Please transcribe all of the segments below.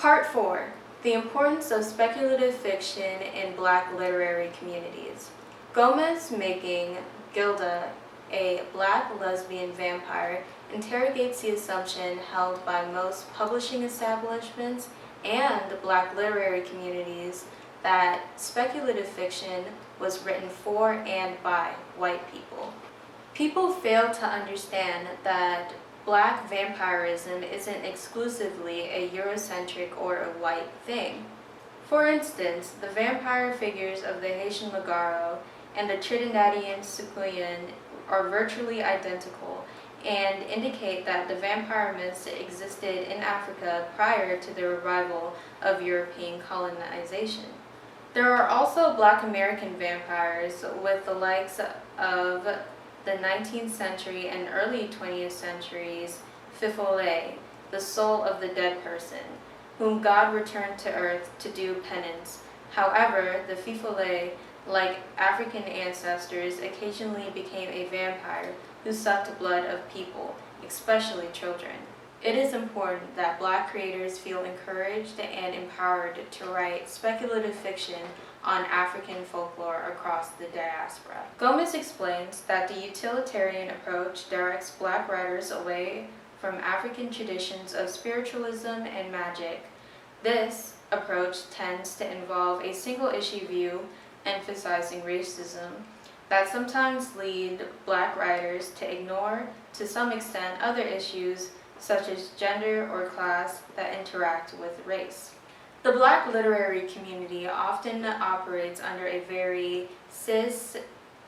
Part 4. The importance of speculative fiction in Black literary communities. Gomez making Gilda a Black lesbian vampire interrogates the assumption held by most publishing establishments and Black literary communities that speculative fiction was written for and by white people. People fail to understand that Black vampirism isn't exclusively a Eurocentric or a white thing. For instance, the vampire figures of the Haitian Magaro and the Trinidadian Sequoian are virtually identical and indicate that the vampire myths existed in Africa prior to the arrival of European colonization. There are also Black American vampires with the likes of the 19th century and early 20th century's Fifole, the soul of the dead person, whom God returned to earth to do penance. However, the Fifole, like African ancestors, occasionally became a vampire who sucked blood of people, especially children. It is important that Black creators feel encouraged and empowered to write speculative fiction on African folklore across the diaspora. Gomez explains that the utilitarian approach directs Black writers away from African traditions of spiritualism and magic. This approach tends to involve a single-issue view emphasizing racism that sometimes lead Black writers to ignore, to some extent, other issues such as gender or class that interact with race. The Black literary community often operates under a very cis,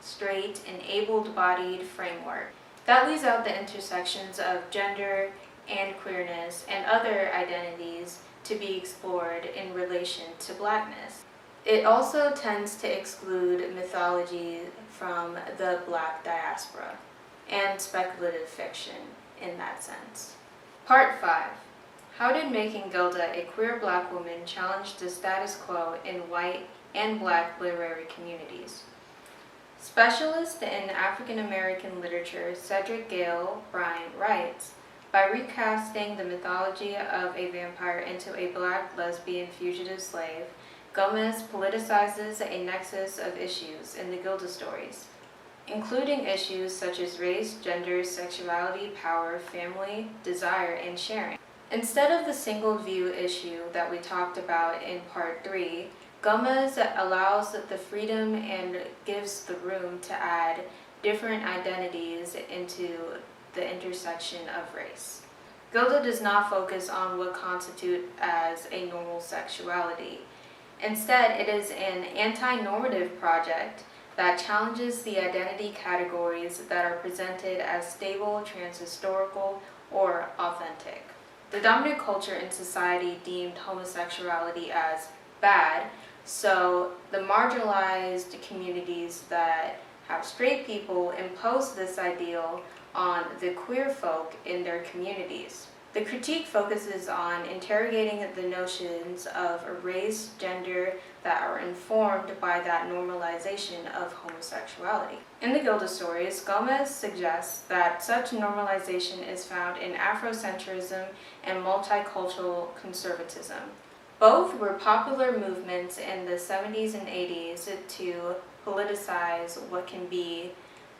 straight, and able-bodied framework that leaves out the intersections of gender and queerness and other identities to be explored in relation to Blackness. It also tends to exclude mythology from the Black diaspora and speculative fiction in that sense. Part 5. How did making Gilda a queer Black woman challenge the status quo in white and Black literary communities? Specialist in African American literature Cedric Gale Bryant writes, by recasting the mythology of a vampire into a Black lesbian fugitive slave, Gomez politicizes a nexus of issues in the Gilda stories, including issues such as race, gender, sexuality, power, family, desire, and sharing. Instead of the single view issue that we talked about in Part 3, Gomez allows the freedom and gives the room to add different identities into the intersection of race. Gilda does not focus on what constitutes as a normal sexuality. Instead, it is an anti-normative project that challenges the identity categories that are presented as stable, transhistorical, or authentic. The dominant culture in society deemed homosexuality as bad, so the marginalized communities that have straight people impose this ideal on the queer folk in their communities. The critique focuses on interrogating the notions of race, gender that are informed by that normalization of homosexuality. In the Gilda stories, Gomez suggests that such normalization is found in Afrocentrism and multicultural conservatism. Both were popular movements in the 70s and 80s to politicize what can be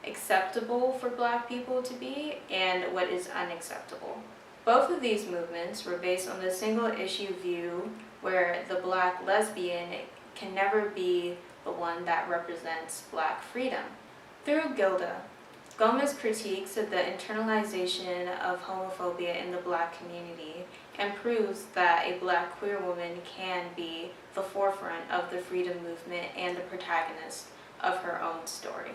acceptable for Black people to be and what is unacceptable. Both of these movements were based on the single-issue view where the Black lesbian can never be the one that represents Black freedom. Through Gilda, Gomez critiques the internalization of homophobia in the Black community and proves that a Black queer woman can be the forefront of the freedom movement and the protagonist of her own story.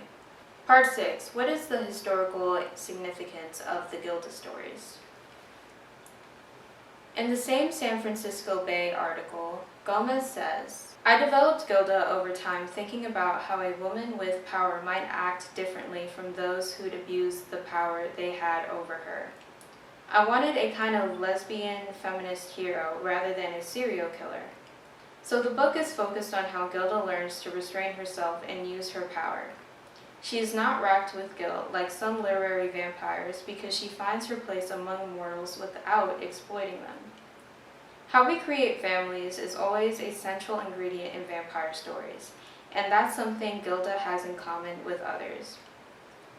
Part 6. What is the historical significance of the Gilda stories? In the same San Francisco Bay article, Gomez says, I developed Gilda over time thinking about how a woman with power might act differently from those who'd abused the power they had over her. I wanted a kind of lesbian feminist hero rather than a serial killer. So the book is focused on how Gilda learns to restrain herself and use her power. She is not racked with guilt like some literary vampires because she finds her place among mortals without exploiting them. How we create families is always a central ingredient in vampire stories, and that's something Gilda has in common with others.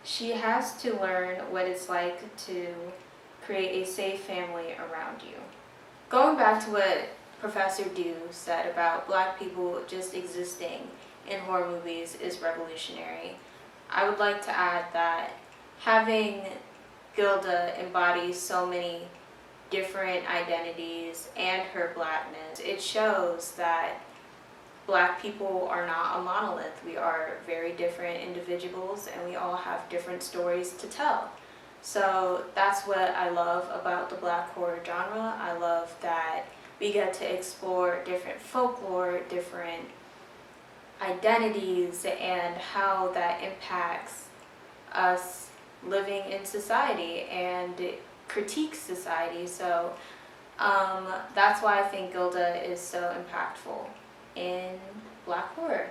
She has to learn what it's like to create a safe family around you. Going back to what Professor Dew said about Black people just existing in horror movies is revolutionary, I would like to add that having Gilda embody so many different identities and her Blackness, it shows that Black people are not a monolith. We are very different individuals and we all have different stories to tell. So that's what I love about the Black horror genre. I love that we get to explore different folklore, different identities, and how that impacts us living in society and critiques society. So that's why I think Gilda is so impactful in Black horror.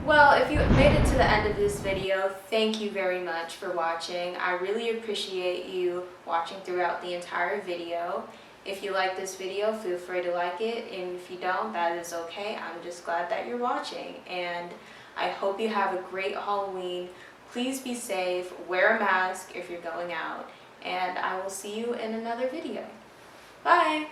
Well, if you made it to the end of this video, thank you very much for watching. I really appreciate you watching throughout the entire video. If you like this video, feel free to like it, and if you don't, that is okay. I'm just glad that you're watching, and I hope you have a great Halloween. Please be safe, wear a mask if you're going out, and I will see you in another video. Bye!